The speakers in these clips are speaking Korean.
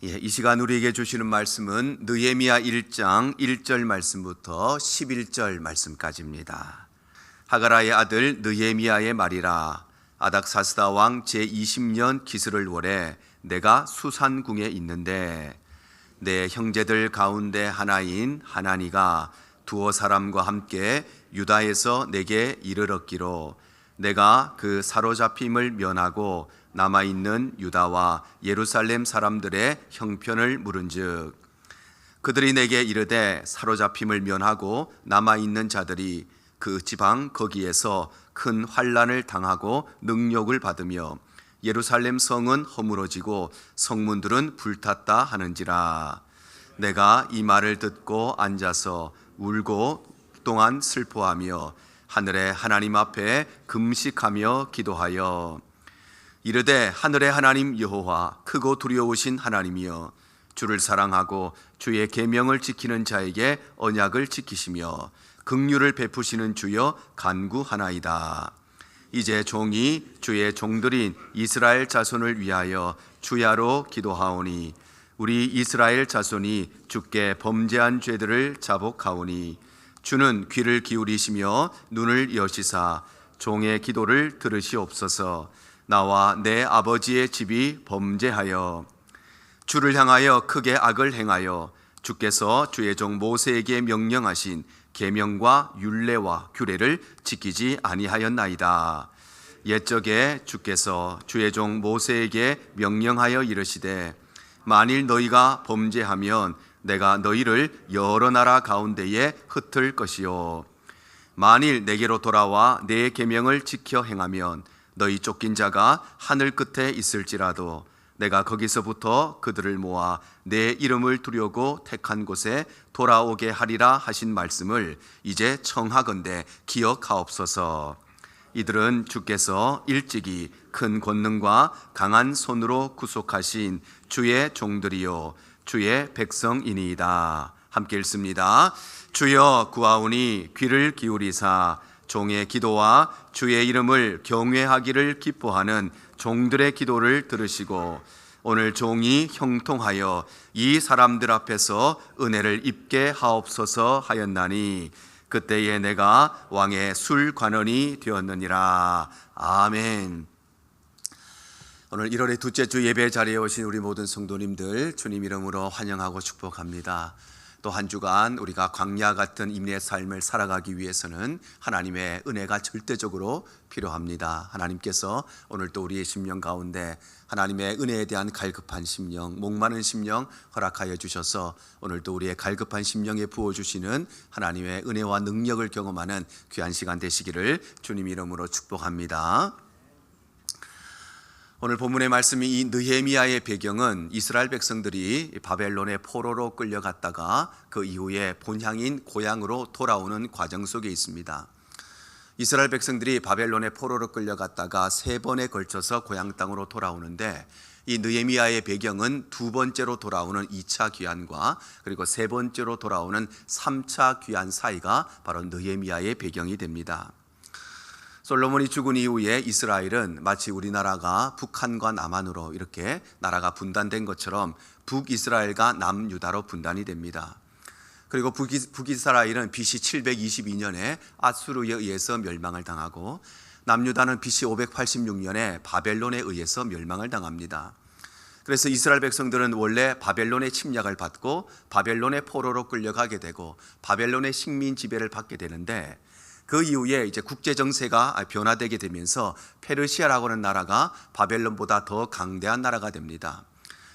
이 시간 우리에게 주시는 말씀은 느헤미야 1장 1절 말씀부터 11절 말씀까지입니다. 하가라의 아들 느헤미야의 말이라. 아닥사스다 왕 제20년 기스를 월에 내가 수산궁에 있는데 내 형제들 가운데 하나인 하나니가 두어 사람과 함께 유다에서 내게 이르렀기로 내가 그 사로잡힘을 면하고 남아있는 유다와 예루살렘 사람들의 형편을 물은즉 그들이 내게 이르되 사로잡힘을 면하고 남아있는 자들이 그 지방 거기에서 큰 환난을 당하고 능욕을 받으며 예루살렘 성은 허물어지고 성문들은 불탔다 하는지라. 내가 이 말을 듣고 앉아서 울고 동안 슬퍼하며 하늘의 하나님 앞에 금식하며 기도하여 이르되 하늘의 하나님 여호와 크고 두려우신 하나님이여 주를 사랑하고 주의 계명을 지키는 자에게 언약을 지키시며 긍휼을 베푸시는 주여 간구하나이다. 이제 종이 주의 종들인 이스라엘 자손을 위하여 주야로 기도하오니 우리 이스라엘 자손이 주께 범죄한 죄들을 자복하오니 주는 귀를 기울이시며 눈을 여시사 종의 기도를 들으시옵소서. 나와 내 아버지의 집이 범죄하여 주를 향하여 크게 악을 행하여 주께서 주의 종 모세에게 명령하신 계명과 율례와 규례를 지키지 아니하였나이다. 옛적에 주께서 주의 종 모세에게 명령하여 이르시되 만일 너희가 범죄하면 내가 너희를 여러 나라 가운데에 흩을 것이요 만일 내게로 돌아와 내 계명을 지켜 행하면 너희 쫓긴 자가 하늘 끝에 있을지라도 내가 거기서부터 그들을 모아 내 이름을 두려고 택한 곳에 돌아오게 하리라 하신 말씀을 이제 청하건대 기억하옵소서. 이들은 주께서 일찍이 큰 권능과 강한 손으로 구속하신 주의 종들이요 주의 백성이니이다. 함께 읽습니다. 주여 구하오니 귀를 기울이사 종의 기도와 주의 이름을 경외하기를 기뻐하는 종들의 기도를 들으시고 오늘 종이 형통하여 이 사람들 앞에서 은혜를 입게 하옵소서 하였나니 그때에 내가 왕의 술관원이 되었느니라. 아멘. 오늘 1월의 둘째 주 예배 자리에 오신 우리 모든 성도님들 주님 이름으로 환영하고 축복합니다. 또 한 주간 우리가 광야 같은 인내의 삶을 살아가기 위해서는 하나님의 은혜가 절대적으로 필요합니다. 하나님께서 오늘 또 우리의 심령 가운데 하나님의 은혜에 대한 갈급한 심령, 목마른 심령 허락하여 주셔서 오늘도 우리의 갈급한 심령에 부어주시는 하나님의 은혜와 능력을 경험하는 귀한 시간 되시기를 주님 이름으로 축복합니다. 오늘 본문의 말씀이 이 느헤미야의 배경은 이스라엘 백성들이 바벨론의 포로로 끌려갔다가 그 이후에 본향인 고향으로 돌아오는 과정 속에 있습니다. 이스라엘 백성들이 바벨론의 포로로 끌려갔다가 3번에 걸쳐서 고향 땅으로 돌아오는데 이 느헤미야의 배경은 2번째로 돌아오는 2차 귀환과 그리고 3번째로 돌아오는 3차 귀환 사이가 바로 느헤미야의 배경이 됩니다. 솔로몬이 죽은 이후에 이스라엘은 마치 우리나라가 북한과 남한으로 이렇게 나라가 분단된 것처럼 북이스라엘과 남유다로 분단이 됩니다. 그리고 북이스라엘은 BC 722년에 아수르에 의해서 멸망을 당하고 남유다는 BC 586년에 바벨론에 의해서 멸망을 당합니다. 그래서 이스라엘 백성들은 원래 바벨론의 침략을 받고 바벨론의 포로로 끌려가게 되고 바벨론의 식민 지배를 받게 되는데 그 이후에 이제 국제 정세가 변화되게 되면서 페르시아라고 하는 나라가 바벨론보다 더 강대한 나라가 됩니다.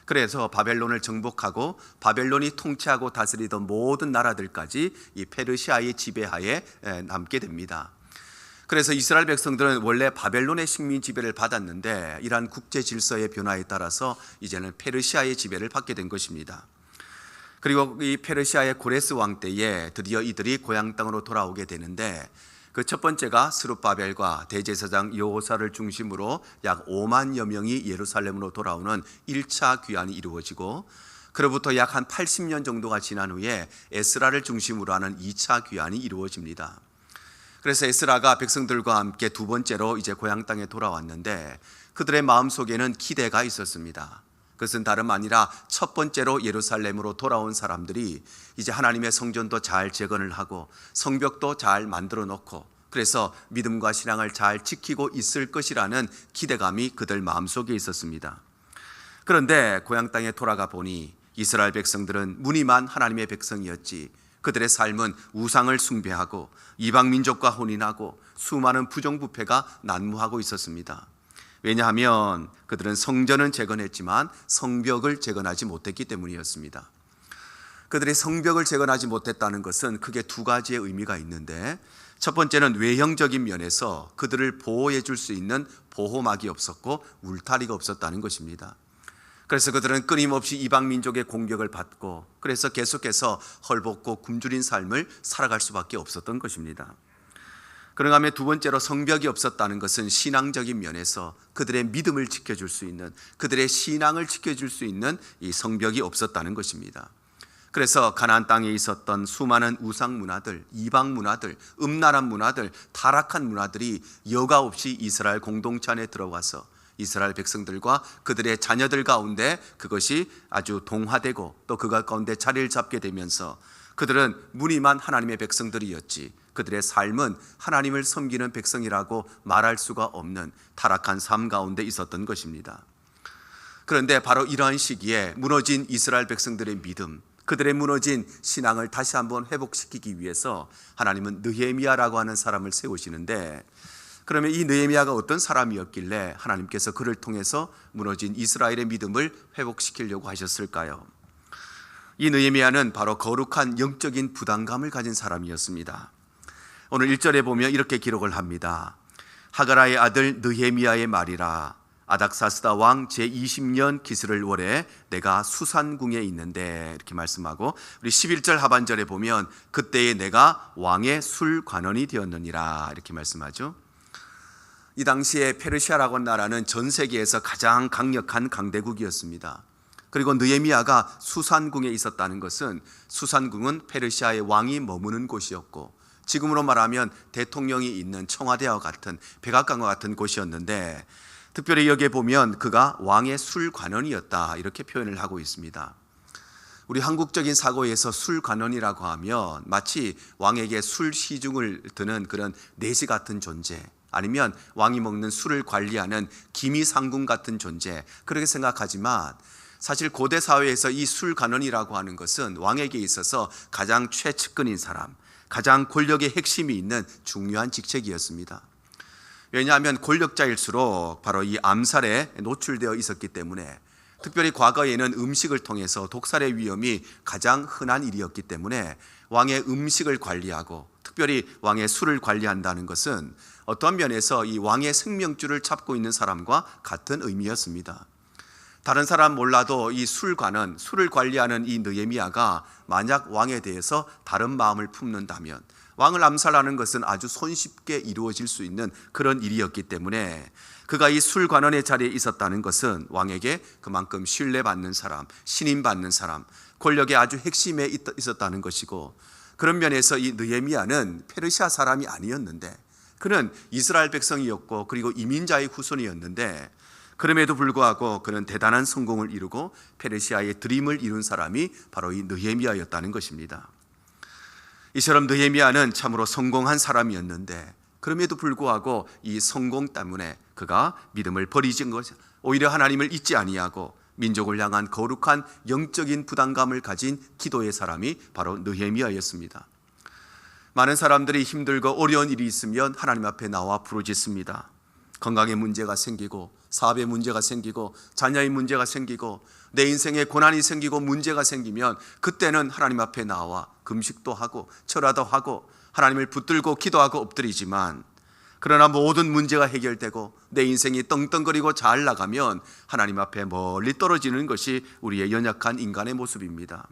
그래서 바벨론을 정복하고 바벨론이 통치하고 다스리던 모든 나라들까지 이 페르시아의 지배하에 남게 됩니다. 그래서 이스라엘 백성들은 원래 바벨론의 식민 지배를 받았는데 이러한 국제 질서의 변화에 따라서 이제는 페르시아의 지배를 받게 된 것입니다. 그리고 이 페르시아의 고레스 왕 때에 드디어 이들이 고향 땅으로 돌아오게 되는데 그 첫 번째가 스룹바벨과 대제사장 여호사를 중심으로 약 5만여 명이 예루살렘으로 돌아오는 1차 귀환이 이루어지고 그로부터 약 한 80년 정도가 지난 후에 에스라를 중심으로 하는 2차 귀환이 이루어집니다. 그래서 에스라가 백성들과 함께 2번째로 이제 고향 땅에 돌아왔는데 그들의 마음속에는 기대가 있었습니다. 그것은 다름 아니라 첫 번째로 예루살렘으로 돌아온 사람들이 이제 하나님의 성전도 잘 재건을 하고 성벽도 잘 만들어 놓고 그래서 믿음과 신앙을 잘 지키고 있을 것이라는 기대감이 그들 마음속에 있었습니다. 그런데 고향 땅에 돌아가 보니 이스라엘 백성들은 무늬만 하나님의 백성이었지 그들의 삶은 우상을 숭배하고 이방 민족과 혼인하고 수많은 부정부패가 난무하고 있었습니다. 왜냐하면 그들은 성전은 재건했지만 성벽을 재건하지 못했기 때문이었습니다. 그들이 성벽을 재건하지 못했다는 것은 크게 두 가지의 의미가 있는데 첫 번째는 외형적인 면에서 그들을 보호해 줄 수 있는 보호막이 없었고 울타리가 없었다는 것입니다. 그래서 그들은 끊임없이 이방 민족의 공격을 받고 그래서 계속해서 헐벗고 굶주린 삶을 살아갈 수밖에 없었던 것입니다. 그런가 하면 두 번째로 성벽이 없었다는 것은 신앙적인 면에서 그들의 믿음을 지켜줄 수 있는 그들의 신앙을 지켜줄 수 있는 이 성벽이 없었다는 것입니다. 그래서 가나안 땅에 있었던 수많은 우상 문화들, 이방 문화들, 음란한 문화들, 타락한 문화들이 여과 없이 이스라엘 공동체 안에 들어와서 이스라엘 백성들과 그들의 자녀들 가운데 그것이 아주 동화되고 또 그가 가운데 자리를 잡게 되면서 그들은 무늬만 하나님의 백성들이었지 그들의 삶은 하나님을 섬기는 백성이라고 말할 수가 없는 타락한 삶 가운데 있었던 것입니다. 그런데 바로 이러한 시기에 무너진 이스라엘 백성들의 믿음, 그들의 무너진 신앙을 다시 한번 회복시키기 위해서 하나님은 느헤미야라고 하는 사람을 세우시는데 그러면 이 느헤미야가 어떤 사람이었길래 하나님께서 그를 통해서 무너진 이스라엘의 믿음을 회복시키려고 하셨을까요? 이 느헤미야는 바로 거룩한 영적인 부담감을 가진 사람이었습니다. 오늘 1절에 보면 이렇게 기록을 합니다. 하가라의 아들 느헤미야의 말이라 아닥사스다 왕 제20년 기스를 월에 내가 수산궁에 있는데 이렇게 말씀하고 우리 11절 하반절에 보면 그때에 내가 왕의 술관원이 되었느니라 이렇게 말씀하죠. 이 당시에 페르시아라고 하는 나라는 전 세계에서 가장 강력한 강대국이었습니다. 그리고 느헤미야가 수산궁에 있었다는 것은 수산궁은 페르시아의 왕이 머무는 곳이었고 지금으로 말하면 대통령이 있는 청와대와 같은 백악관과 같은 곳이었는데 특별히 여기에 보면 그가 왕의 술관원이었다 이렇게 표현을 하고 있습니다. 우리 한국적인 사고에서 술관원이라고 하면 마치 왕에게 술 시중을 드는 그런 내시 같은 존재 아니면 왕이 먹는 술을 관리하는 기미상궁 같은 존재 그렇게 생각하지만 사실 고대 사회에서 이 술관원이라고 하는 것은 왕에게 있어서 가장 최측근인 사람 가장 권력의 핵심이 있는 중요한 직책이었습니다. 왜냐하면 권력자일수록 바로 이 암살에 노출되어 있었기 때문에 특별히 과거에는 음식을 통해서 독살의 위험이 가장 흔한 일이었기 때문에 왕의 음식을 관리하고 특별히 왕의 술을 관리한다는 것은 어떤 면에서 이 왕의 생명줄을 잡고 있는 사람과 같은 의미였습니다. 다른 사람 몰라도 이 술관은 술을 관리하는 이 느헤미야가 만약 왕에 대해서 다른 마음을 품는다면 왕을 암살하는 것은 아주 손쉽게 이루어질 수 있는 그런 일이었기 때문에 그가 이 술관원의 자리에 있었다는 것은 왕에게 그만큼 신뢰받는 사람, 신임받는 사람, 권력의 아주 핵심에 있었다는 것이고 그런 면에서 이 느헤미야는 페르시아 사람이 아니었는데 그는 이스라엘 백성이었고 그리고 이민자의 후손이었는데 그럼에도 불구하고 그는 대단한 성공을 이루고 페르시아의 드림을 이룬 사람이 바로 이 느헤미야였다는 것입니다. 이처럼 느헤미야는 참으로 성공한 사람이었는데 그럼에도 불구하고 이 성공 때문에 그가 믿음을 버리진 것 오히려 하나님을 잊지 아니하고 민족을 향한 거룩한 영적인 부담감을 가진 기도의 사람이 바로 느헤미야였습니다. 많은 사람들이 힘들고 어려운 일이 있으면 하나님 앞에 나와 부르짖습니다. 건강에 문제가 생기고 사업에 문제가 생기고 자녀의 문제가 생기고 내 인생에 고난이 생기고 문제가 생기면 그때는 하나님 앞에 나와 금식도 하고 철화도 하고 하나님을 붙들고 기도하고 엎드리지만 그러나 모든 문제가 해결되고 내 인생이 떵떵거리고 잘 나가면 하나님 앞에 멀리 떨어지는 것이 우리의 연약한 인간의 모습입니다.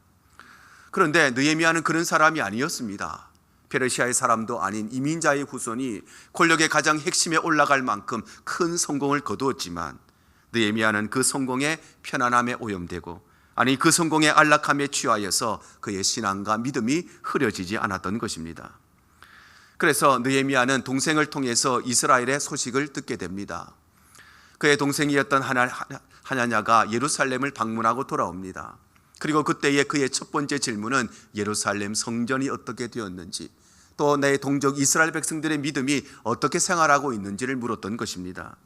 그런데 느헤미야는 그런 사람이 아니었습니다. 페르시아의 사람도 아닌 이민자의 후손이 권력의 가장 핵심에 올라갈 만큼 큰 성공을 거두었지만 느헤미야는 그 성공에 편안함에 오염되고 아니 그 성공의 안락함에 취하여서 그의 신앙과 믿음이 흐려지지 않았던 것입니다. 그래서 느헤미야는 동생을 통해서 이스라엘의 소식을 듣게 됩니다. 그의 동생이었던 하나냐가 예루살렘을 방문하고 돌아옵니다. 그리고 그때의 그의 첫 번째 질문은 예루살렘 성전이 어떻게 되었는지, 또 내 동족 이스라엘 백성들의 믿음이 어떻게 생활하고 있는지를 물었던 것입니다.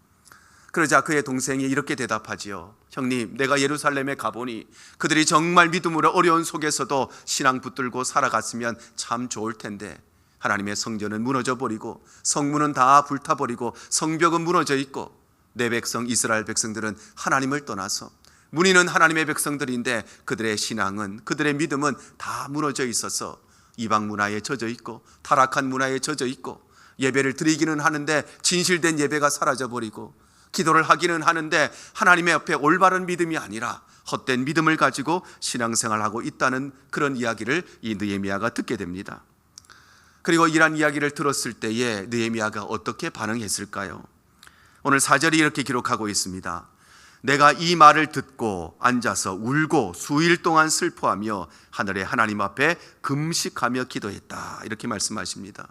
그러자 그의 동생이 이렇게 대답하지요. 형님, 내가 예루살렘에 가보니 그들이 정말 믿음으로 어려운 속에서도 신앙 붙들고 살아갔으면 참 좋을 텐데, 하나님의 성전은 무너져 버리고 성문은 다 불타버리고 성벽은 무너져 있고, 내 백성 이스라엘 백성들은 하나님을 떠나서, 문의는 하나님의 백성들인데 그들의 신앙은, 그들의 믿음은 다 무너져 있어서 이방 문화에 젖어 있고 타락한 문화에 젖어 있고, 예배를 드리기는 하는데 진실된 예배가 사라져 버리고, 기도를 하기는 하는데 하나님의 옆에 올바른 믿음이 아니라 헛된 믿음을 가지고 신앙생활하고 있다는 그런 이야기를 이 느헤미야가 듣게 됩니다. 그리고 이러한 이야기를 들었을 때에 느헤미야가 어떻게 반응했을까요? 오늘 4절이 이렇게 기록하고 있습니다. 내가 이 말을 듣고 앉아서 울고 수일 동안 슬퍼하며 하늘의 하나님 앞에 금식하며 기도했다, 이렇게 말씀하십니다.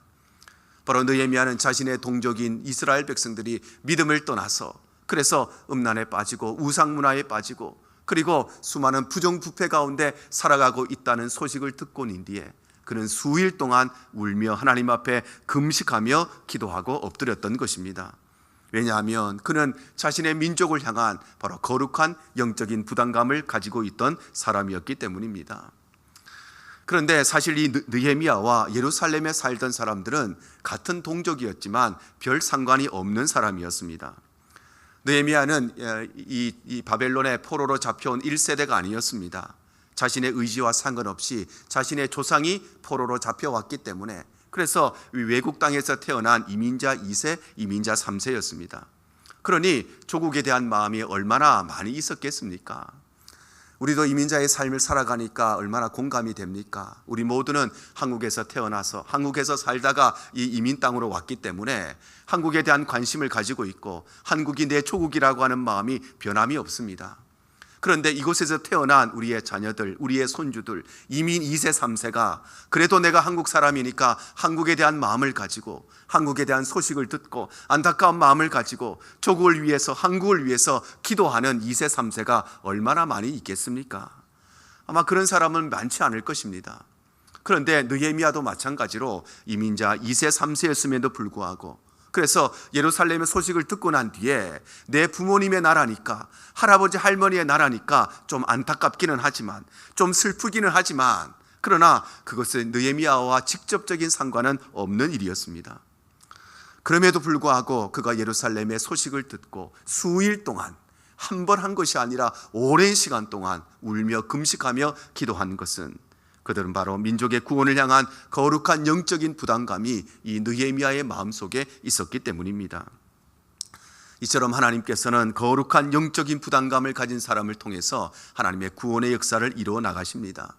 바로 느헤미야는 자신의 동족인 이스라엘 백성들이 믿음을 떠나서, 그래서 음란에 빠지고 우상 문화에 빠지고, 그리고 수많은 부정부패 가운데 살아가고 있다는 소식을 듣고 난 뒤에 그는 수일 동안 울며 하나님 앞에 금식하며 기도하고 엎드렸던 것입니다. 왜냐하면 그는 자신의 민족을 향한 바로 거룩한 영적인 부담감을 가지고 있던 사람이었기 때문입니다. 그런데 사실 이 느헤미야와 예루살렘에 살던 사람들은 같은 동족이었지만 별 상관이 없는 사람이었습니다. 느헤미야는 이 바벨론의 포로로 잡혀온 1세대가 아니었습니다. 자신의 의지와 상관없이 자신의 조상이 포로로 잡혀왔기 때문에, 그래서 외국 땅에서 태어난 이민자 2세, 이민자 3세였습니다. 그러니 조국에 대한 마음이 얼마나 많이 있었겠습니까? 우리도 이민자의 삶을 살아가니까 얼마나 공감이 됩니까? 우리 모두는 한국에서 태어나서 한국에서 살다가 이 이민 땅으로 왔기 때문에 한국에 대한 관심을 가지고 있고, 한국이 내 조국이라고 하는 마음이 변함이 없습니다. 그런데 이곳에서 태어난 우리의 자녀들, 우리의 손주들, 이민 2세, 3세가 그래도 내가 한국 사람이니까 한국에 대한 마음을 가지고, 한국에 대한 소식을 듣고 안타까운 마음을 가지고 조국을 위해서, 한국을 위해서 기도하는 2세, 3세가 얼마나 많이 있겠습니까? 아마 그런 사람은 많지 않을 것입니다. 그런데 느헤미야도 마찬가지로 이민자 2세, 3세였음에도 불구하고, 그래서 예루살렘의 소식을 듣고 난 뒤에 내 부모님의 나라니까, 할아버지 할머니의 나라니까 좀 안타깝기는 하지만, 좀 슬프기는 하지만, 그러나 그것은 느헤미야와 직접적인 상관은 없는 일이었습니다. 그럼에도 불구하고 그가 예루살렘의 소식을 듣고 수일 동안, 한 번 한 것이 아니라 오랜 시간 동안 울며 금식하며 기도한 것은, 그들은 바로 민족의 구원을 향한 거룩한 영적인 부담감이 이 느헤미야의 마음속에 있었기 때문입니다. 이처럼 하나님께서는 거룩한 영적인 부담감을 가진 사람을 통해서 하나님의 구원의 역사를 이루어 나가십니다.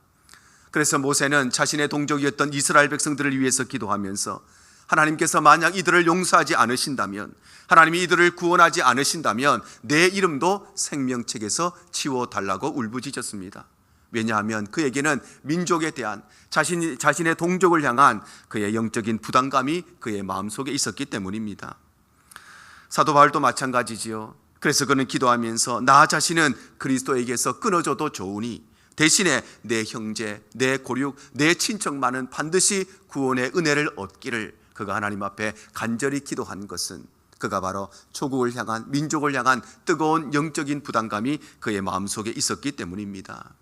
그래서 모세는 자신의 동족이었던 이스라엘 백성들을 위해서 기도하면서, 하나님께서 만약 이들을 용서하지 않으신다면, 하나님이 이들을 구원하지 않으신다면 내 이름도 생명책에서 지워달라고 울부짖었습니다. 왜냐하면 그에게는 민족에 대한, 자신의 동족을 향한 그의 영적인 부담감이 그의 마음속에 있었기 때문입니다. 사도 바울도 마찬가지지요. 그래서 그는 기도하면서 나 자신은 그리스도에게서 끊어져도 좋으니 대신에 내 형제, 내 고륙, 내 친척만은 반드시 구원의 은혜를 얻기를 그가 하나님 앞에 간절히 기도한 것은, 그가 바로 조국을 향한, 민족을 향한 뜨거운 영적인 부담감이 그의 마음속에 있었기 때문입니다.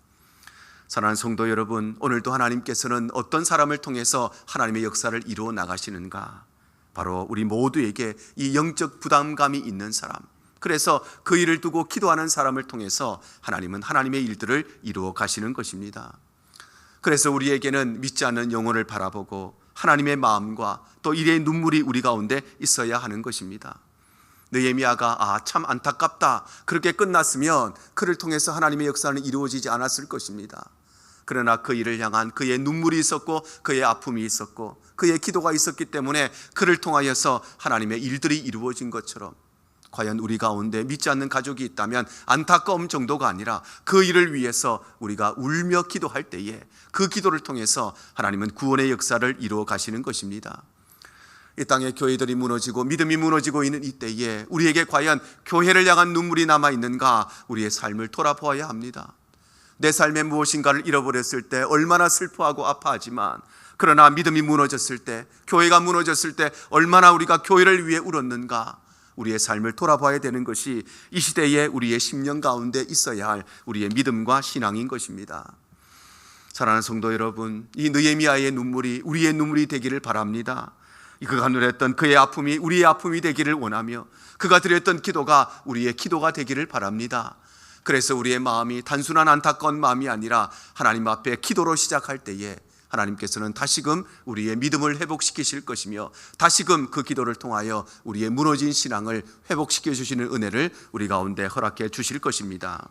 사랑하는 성도 여러분, 오늘도 하나님께서는 어떤 사람을 통해서 하나님의 역사를 이루어 나가시는가? 바로 우리 모두에게 이 영적 부담감이 있는 사람, 그래서 그 일을 두고 기도하는 사람을 통해서 하나님은 하나님의 일들을 이루어 가시는 것입니다. 그래서 우리에게는 믿지 않는 영혼을 바라보고 하나님의 마음과 또 일의 눈물이 우리 가운데 있어야 하는 것입니다. 느헤미야가 참 안타깝다, 그렇게 끝났으면 그를 통해서 하나님의 역사는 이루어지지 않았을 것입니다. 그러나 그 일을 향한 그의 눈물이 있었고, 그의 아픔이 있었고, 그의 기도가 있었기 때문에 그를 통하여서 하나님의 일들이 이루어진 것처럼, 과연 우리 가운데 믿지 않는 가족이 있다면 안타까움 정도가 아니라 그 일을 위해서 우리가 울며 기도할 때에 그 기도를 통해서 하나님은 구원의 역사를 이루어 가시는 것입니다. 이 땅의 교회들이 무너지고 믿음이 무너지고 있는 이때에 우리에게 과연 교회를 향한 눈물이 남아있는가, 우리의 삶을 돌아보아야 합니다. 내 삶에 무엇인가를 잃어버렸을 때 얼마나 슬퍼하고 아파하지만, 그러나 믿음이 무너졌을 때, 교회가 무너졌을 때 얼마나 우리가 교회를 위해 울었는가, 우리의 삶을 돌아봐야 되는 것이 이 시대에 우리의 심령 가운데 있어야 할 우리의 믿음과 신앙인 것입니다. 사랑하는 성도 여러분, 이 느헤미야의 눈물이 우리의 눈물이 되기를 바랍니다. 그가 누렸던 그의 아픔이 우리의 아픔이 되기를 원하며, 그가 드렸던 기도가 우리의 기도가 되기를 바랍니다. 그래서 우리의 마음이 단순한 안타까운 마음이 아니라 하나님 앞에 기도로 시작할 때에 하나님께서는 다시금 우리의 믿음을 회복시키실 것이며, 다시금 그 기도를 통하여 우리의 무너진 신앙을 회복시켜 주시는 은혜를 우리 가운데 허락해 주실 것입니다.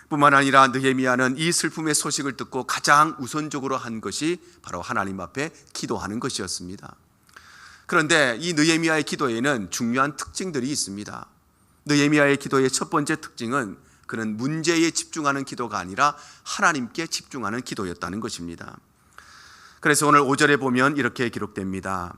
뿐만 아니라 느헤미야는 이 슬픔의 소식을 듣고 가장 우선적으로 한 것이 바로 하나님 앞에 기도하는 것이었습니다. 그런데 이 느헤미야의 기도에는 중요한 특징들이 있습니다. 느헤미야의 기도의 첫 번째 특징은 그는 문제에 집중하는 기도가 아니라 하나님께 집중하는 기도였다는 것입니다. 그래서 오늘 5절에 보면 이렇게 기록됩니다.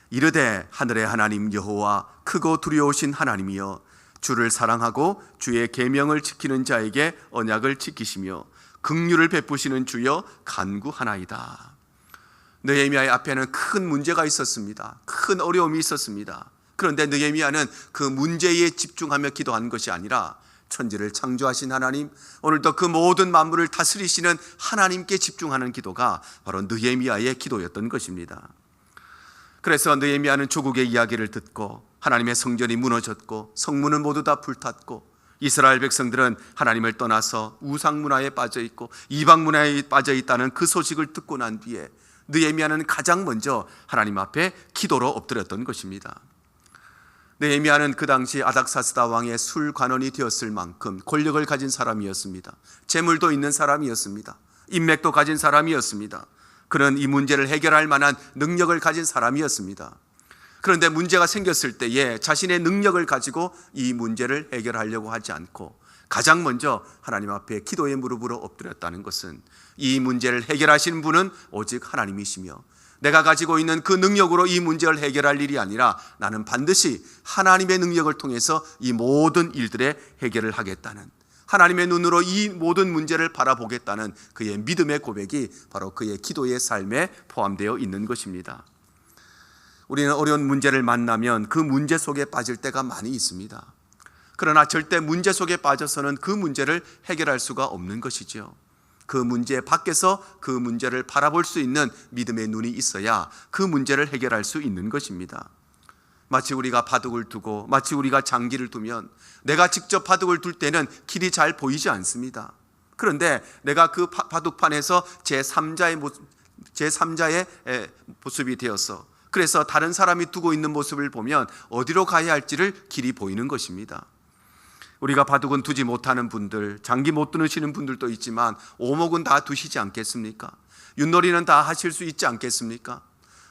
이르되 하늘의 하나님 여호와 크고 두려우신 하나님이여, 주를 사랑하고 주의 계명을 지키는 자에게 언약을 지키시며 긍휼을 베푸시는 주여 간구하나이다. 느헤미야의 앞에는 큰 문제가 있었습니다. 큰 어려움이 있었습니다. 그런데 느헤미야는 그 문제에 집중하며 기도한 것이 아니라 천지를 창조하신 하나님, 오늘도 그 모든 만물을 다스리시는 하나님께 집중하는 기도가 바로 느헤미야의 기도였던 것입니다. 그래서 느헤미야는 조국의 이야기를 듣고 하나님의 성전이 무너졌고 성문은 모두 다 불탔고 이스라엘 백성들은 하나님을 떠나서 우상 문화에 빠져 있고 이방 문화에 빠져 있다는 그 소식을 듣고 난 뒤에 느헤미야는 가장 먼저 하나님 앞에 기도로 엎드렸던 것입니다. 느헤미야는 그 당시 아닥사스다 왕의 술관원이 되었을 만큼 권력을 가진 사람이었습니다. 재물도 있는 사람이었습니다. 인맥도 가진 사람이었습니다. 그는 이 문제를 해결할 만한 능력을 가진 사람이었습니다. 그런데 문제가 생겼을 때에 자신의 능력을 가지고 이 문제를 해결하려고 하지 않고 가장 먼저 하나님 앞에 기도의 무릎으로 엎드렸다는 것은 이 문제를 해결하시는 분은 오직 하나님이시며, 내가 가지고 있는 그 능력으로 이 문제를 해결할 일이 아니라 나는 반드시 하나님의 능력을 통해서 이 모든 일들의 해결을 하겠다는, 하나님의 눈으로 이 모든 문제를 바라보겠다는 그의 믿음의 고백이 바로 그의 기도의 삶에 포함되어 있는 것입니다. 우리는 어려운 문제를 만나면 그 문제 속에 빠질 때가 많이 있습니다. 그러나 절대 문제 속에 빠져서는 그 문제를 해결할 수가 없는 것이죠. 그 문제 밖에서 그 문제를 바라볼 수 있는 믿음의 눈이 있어야 그 문제를 해결할 수 있는 것입니다. 마치 우리가 바둑을 두고, 마치 우리가 장기를 두면 내가 직접 바둑을 둘 때는 길이 잘 보이지 않습니다. 그런데 내가 그 바둑판에서 제3자의 모습이 되어서, 그래서 다른 사람이 두고 있는 모습을 보면 어디로 가야 할지를 길이 보이는 것입니다. 우리가 바둑은 두지 못하는 분들, 장기 못 두시는 분들도 있지만 오목은 다 두시지 않겠습니까? 윷놀이는 다 하실 수 있지 않겠습니까?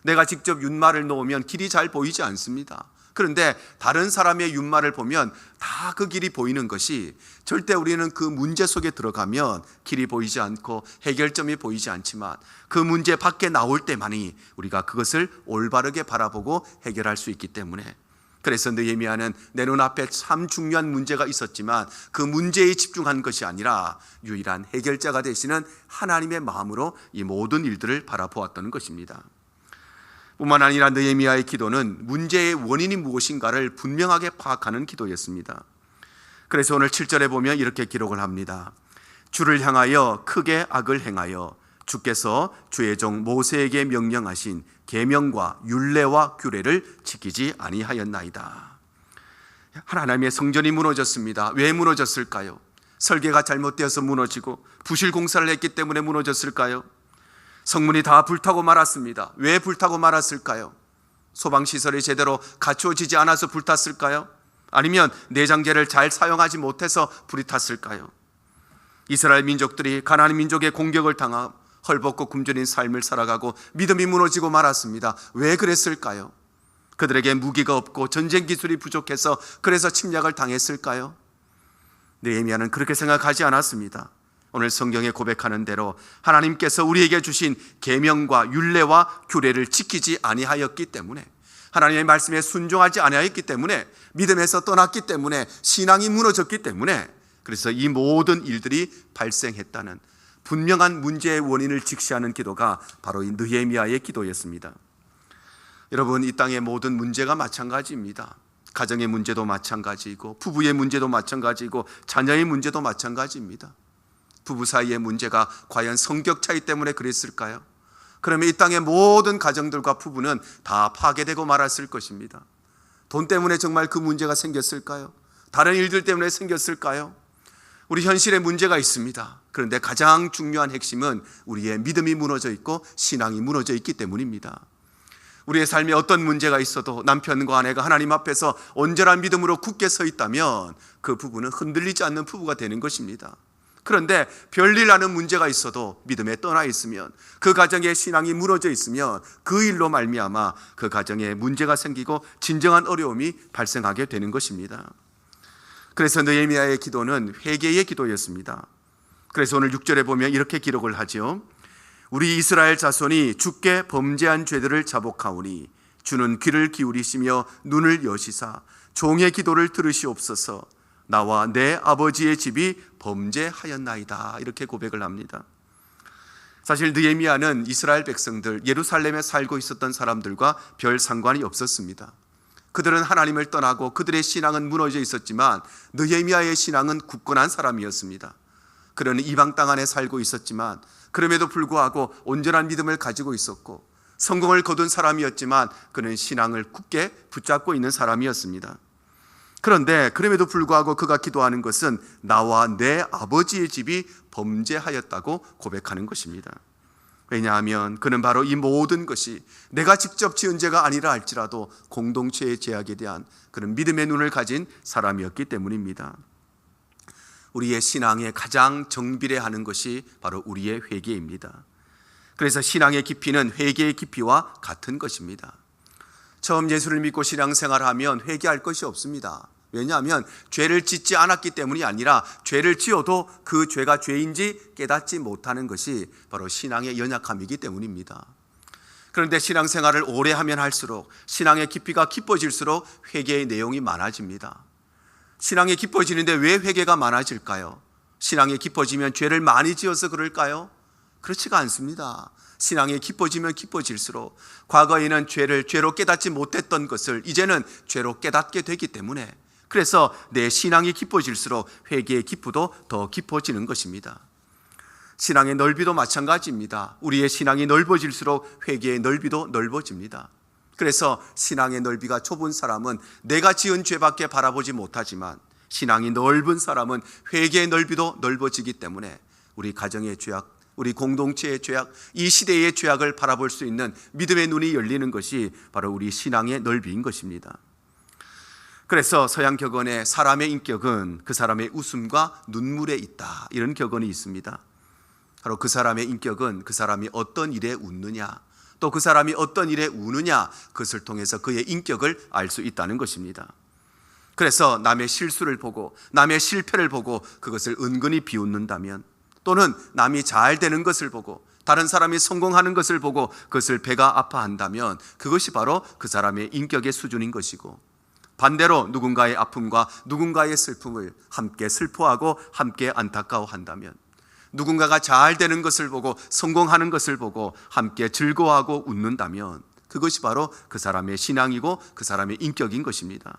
내가 직접 윷말을 놓으면 길이 잘 보이지 않습니다. 그런데 다른 사람의 윷말을 보면 다 그 길이 보이는 것이, 절대 우리는 그 문제 속에 들어가면 길이 보이지 않고 해결점이 보이지 않지만 그 문제 밖에 나올 때만이 우리가 그것을 올바르게 바라보고 해결할 수 있기 때문에, 그래서 느헤미야는 내 눈앞에 참 중요한 문제가 있었지만 그 문제에 집중한 것이 아니라 유일한 해결자가 되시는 하나님의 마음으로 이 모든 일들을 바라보았던 것입니다. 뿐만 아니라 느헤미야의 기도는 문제의 원인이 무엇인가를 분명하게 파악하는 기도였습니다. 그래서 오늘 7절에 보면 이렇게 기록을 합니다. 주를 향하여 크게 악을 행하여 주께서 주의 종 모세에게 명령하신 계명과 율례와 규례를 지키지 아니하였나이다. 하나님의 성전이 무너졌습니다. 왜 무너졌을까요? 설계가 잘못되어서 무너지고 부실 공사를 했기 때문에 무너졌을까요? 성문이 다 불타고 말았습니다. 왜 불타고 말았을까요? 소방시설이 제대로 갖추어지지 않아서 불탔을까요? 아니면 내장재를 잘 사용하지 못해서 불이 탔을까요? 이스라엘 민족들이 가나안 민족의 공격을 당하고 헐벗고 굶주린 삶을 살아가고 믿음이 무너지고 말았습니다. 왜 그랬을까요? 그들에게 무기가 없고 전쟁 기술이 부족해서 그래서 침략을 당했을까요? 느헤미야는 그렇게 생각하지 않았습니다. 오늘 성경에 고백하는 대로 하나님께서 우리에게 주신 계명과 율례와 규례를 지키지 아니하였기 때문에, 하나님의 말씀에 순종하지 아니하였기 때문에, 믿음에서 떠났기 때문에, 신앙이 무너졌기 때문에, 그래서 이 모든 일들이 발생했다는 분명한 문제의 원인을 직시하는 기도가 바로 이 느헤미야의 기도였습니다. 여러분, 이 땅의 모든 문제가 마찬가지입니다. 가정의 문제도 마찬가지이고, 부부의 문제도 마찬가지이고, 자녀의 문제도 마찬가지입니다. 부부 사이의 문제가 과연 성격 차이 때문에 그랬을까요? 그러면 이 땅의 모든 가정들과 부부는 다 파괴되고 말았을 것입니다. 돈 때문에 정말 그 문제가 생겼을까요? 다른 일들 때문에 생겼을까요? 우리 현실에 문제가 있습니다. 그런데 가장 중요한 핵심은 우리의 믿음이 무너져 있고 신앙이 무너져 있기 때문입니다. 우리의 삶에 어떤 문제가 있어도 남편과 아내가 하나님 앞에서 온전한 믿음으로 굳게 서 있다면 그 부부는 흔들리지 않는 부부가 되는 것입니다. 그런데 별일 나는 문제가 있어도 믿음에 떠나 있으면, 그 가정의 신앙이 무너져 있으면 그 일로 말미암아 그 가정에 문제가 생기고 진정한 어려움이 발생하게 되는 것입니다. 그래서 느헤미야의 기도는 회개의 기도였습니다. 그래서 오늘 6절에 보면 이렇게 기록을 하죠. 우리 이스라엘 자손이 주께 범죄한 죄들을 자복하오니 주는 귀를 기울이시며 눈을 여시사 종의 기도를 들으시옵소서. 나와 내 아버지의 집이 범죄하였나이다. 이렇게 고백을 합니다. 사실 느헤미야는 이스라엘 백성들, 예루살렘에 살고 있었던 사람들과 별 상관이 없었습니다. 그들은 하나님을 떠나고 그들의 신앙은 무너져 있었지만 느헤미야의 신앙은 굳건한 사람이었습니다. 그는 이방 땅 안에 살고 있었지만 그럼에도 불구하고 온전한 믿음을 가지고 있었고 성공을 거둔 사람이었지만 그는 신앙을 굳게 붙잡고 있는 사람이었습니다. 그런데 그럼에도 불구하고 그가 기도하는 것은 나와 내 아버지의 집이 범죄하였다고 고백하는 것입니다. 왜냐하면 그는 바로 이 모든 것이 내가 직접 지은 죄가 아니라 할지라도 공동체의 죄악에 대한 그런 믿음의 눈을 가진 사람이었기 때문입니다. 우리의 신앙에 가장 정비례하는 것이 바로 우리의 회개입니다. 그래서 신앙의 깊이는 회개의 깊이와 같은 것입니다. 처음 예수를 믿고 신앙생활하면 회개할 것이 없습니다. 왜냐하면 죄를 짓지 않았기 때문이 아니라 죄를 지어도 그 죄가 죄인지 깨닫지 못하는 것이 바로 신앙의 연약함이기 때문입니다. 그런데 신앙생활을 오래 하면 할수록 신앙의 깊이가 깊어질수록 회개의 내용이 많아집니다. 신앙이 깊어지는데 왜 회개가 많아질까요? 신앙이 깊어지면 죄를 많이 지어서 그럴까요? 그렇지가 않습니다. 신앙이 깊어지면 깊어질수록 과거에는 죄로 깨닫지 못했던 것을 이제는 죄로 깨닫게 되기 때문에, 그래서 내 신앙이 깊어질수록 회개의 깊이도 더 깊어지는 것입니다. 신앙의 넓이도 마찬가지입니다. 우리의 신앙이 넓어질수록 회개의 넓이도 넓어집니다. 그래서 신앙의 넓이가 좁은 사람은 내가 지은 죄밖에 바라보지 못하지만 신앙이 넓은 사람은 회개의 넓이도 넓어지기 때문에 우리 가정의 죄악, 우리 공동체의 죄악, 이 시대의 죄악을 바라볼 수 있는 믿음의 눈이 열리는 것이 바로 우리 신앙의 넓이인 것입니다. 그래서 서양 격언에 사람의 인격은 그 사람의 웃음과 눈물에 있다, 이런 격언이 있습니다. 바로 그 사람의 인격은 그 사람이 어떤 일에 웃느냐, 또 그 사람이 어떤 일에 우느냐, 그것을 통해서 그의 인격을 알 수 있다는 것입니다. 그래서 남의 실수를 보고 남의 실패를 보고 그것을 은근히 비웃는다면, 또는 남이 잘 되는 것을 보고 다른 사람이 성공하는 것을 보고 그것을 배가 아파한다면 그것이 바로 그 사람의 인격의 수준인 것이고, 반대로 누군가의 아픔과 누군가의 슬픔을 함께 슬퍼하고 함께 안타까워한다면, 누군가가 잘 되는 것을 보고 성공하는 것을 보고 함께 즐거워하고 웃는다면 그것이 바로 그 사람의 신앙이고 그 사람의 인격인 것입니다.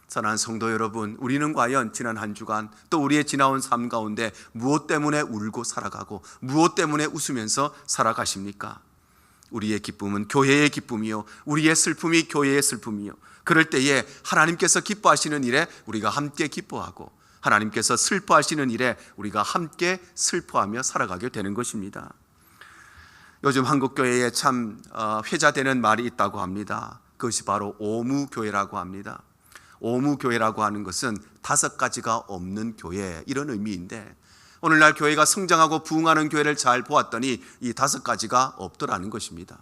사랑하는 성도 여러분, 우리는 과연 지난 한 주간 또 우리의 지나온 삶 가운데 무엇 때문에 울고 살아가고 무엇 때문에 웃으면서 살아가십니까? 우리의 기쁨은 교회의 기쁨이요, 우리의 슬픔이 교회의 슬픔이요, 그럴 때에 하나님께서 기뻐하시는 일에 우리가 함께 기뻐하고 하나님께서 슬퍼하시는 일에 우리가 함께 슬퍼하며 살아가게 되는 것입니다. 요즘 한국교회에 참 회자되는 말이 있다고 합니다. 그것이 바로 오무교회라고 합니다. 오무교회라고 하는 것은 5가지가 없는 교회, 이런 의미인데, 오늘날 교회가 성장하고 부흥하는 교회를 잘 보았더니 이 5가지가 없더라는 것입니다.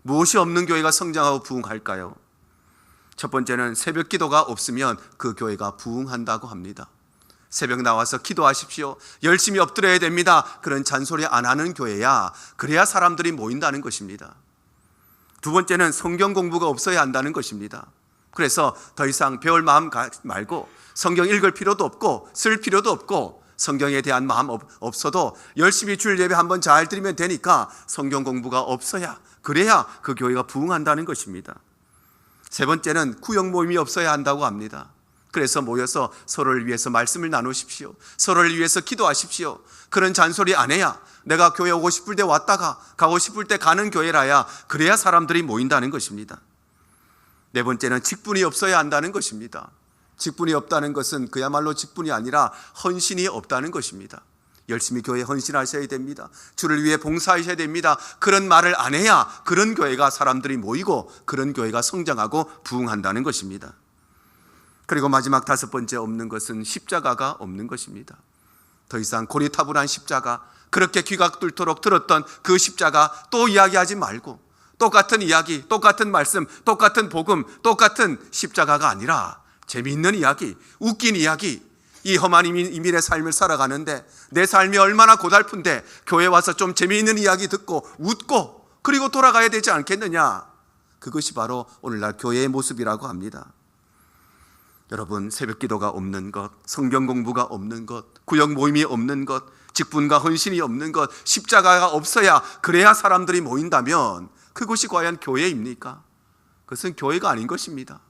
무엇이 없는 교회가 성장하고 부흥할까요? 첫 번째는 새벽 기도가 없으면 그 교회가 부흥한다고 합니다. 새벽 나와서 기도하십시오, 열심히 엎드려야 됩니다, 그런 잔소리 안 하는 교회야, 그래야 사람들이 모인다는 것입니다. 두 번째는 성경 공부가 없어야 한다는 것입니다. 그래서 더 이상 배울 마음 말고 성경 읽을 필요도 없고 쓸 필요도 없고 성경에 대한 마음 없어도 열심히 주일 예배 한번 잘 드리면 되니까 성경 공부가 없어야, 그래야 그 교회가 부흥한다는 것입니다. 세 번째는 구역 모임이 없어야 한다고 합니다. 그래서 모여서 서로를 위해서 말씀을 나누십시오. 서로를 위해서 기도하십시오. 그런 잔소리 안 해야, 내가 교회 오고 싶을 때 왔다가 가고 싶을 때 가는 교회라야, 그래야 사람들이 모인다는 것입니다. 네 번째는 직분이 없어야 한다는 것입니다. 직분이 없다는 것은 그야말로 직분이 아니라 헌신이 없다는 것입니다. 열심히 교회에 헌신하셔야 됩니다. 주를 위해 봉사하셔야 됩니다. 그런 말을 안 해야 그런 교회가 사람들이 모이고 그런 교회가 성장하고 부흥한다는 것입니다. 그리고 마지막 다섯 번째 없는 것은 십자가가 없는 것입니다. 더 이상 고리타분한 십자가, 그렇게 귀가 뚫도록 들었던 그 십자가 또 이야기하지 말고 똑같은 이야기, 똑같은 말씀, 똑같은 복음, 똑같은 십자가가 아니라 재미있는 이야기, 웃긴 이야기, 이 험한 이민의 삶을 살아가는데 내 삶이 얼마나 고달픈데 교회 와서 좀 재미있는 이야기 듣고 웃고 그리고 돌아가야 되지 않겠느냐. 그것이 바로 오늘날 교회의 모습이라고 합니다. 여러분, 새벽 기도가 없는 것, 성경 공부가 없는 것, 구역 모임이 없는 것, 직분과 헌신이 없는 것, 십자가가 없어야, 그래야 사람들이 모인다면 그것이 과연 교회입니까? 그것은 교회가 아닌 것입니다.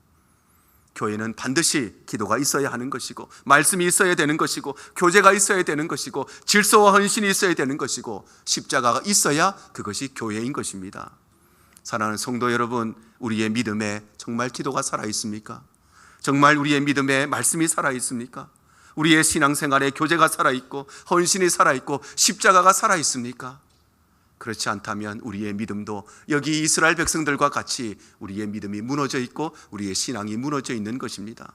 교회는 반드시 기도가 있어야 하는 것이고, 말씀이 있어야 되는 것이고, 교제가 있어야 되는 것이고, 질서와 헌신이 있어야 되는 것이고, 십자가가 있어야 그것이 교회인 것입니다. 사랑하는 성도 여러분, 우리의 믿음에 정말 기도가 살아있습니까? 정말 우리의 믿음에 말씀이 살아있습니까? 우리의 신앙생활에 교제가 살아있고 헌신이 살아있고 십자가가 살아있습니까? 그렇지 않다면 우리의 믿음도 여기 이스라엘 백성들과 같이 우리의 믿음이 무너져 있고 우리의 신앙이 무너져 있는 것입니다.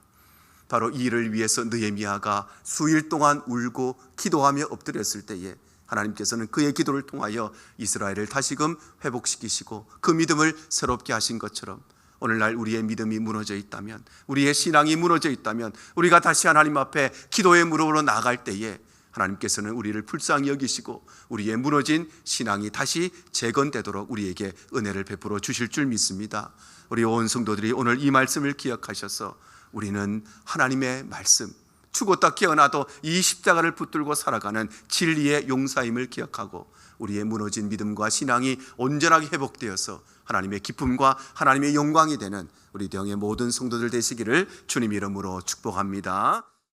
바로 이 일을 위해서 느헤미야가 수일 동안 울고 기도하며 엎드렸을 때에 하나님께서는 그의 기도를 통하여 이스라엘을 다시금 회복시키시고 그 믿음을 새롭게 하신 것처럼 오늘날 우리의 믿음이 무너져 있다면, 우리의 신앙이 무너져 있다면, 우리가 다시 하나님 앞에 기도의 무릎으로 나아갈 때에 하나님께서는 우리를 불쌍히 여기시고 우리의 무너진 신앙이 다시 재건되도록 우리에게 은혜를 베풀어 주실 줄 믿습니다. 우리 온 성도들이 오늘 이 말씀을 기억하셔서 우리는 하나님의 말씀, 죽었다 깨어나도 이 십자가를 붙들고 살아가는 진리의 용사임을 기억하고 우리의 무너진 믿음과 신앙이 온전하게 회복되어서 하나님의 기쁨과 하나님의 영광이 되는 우리 대형의 모든 성도들 되시기를 주님 이름으로 축복합니다.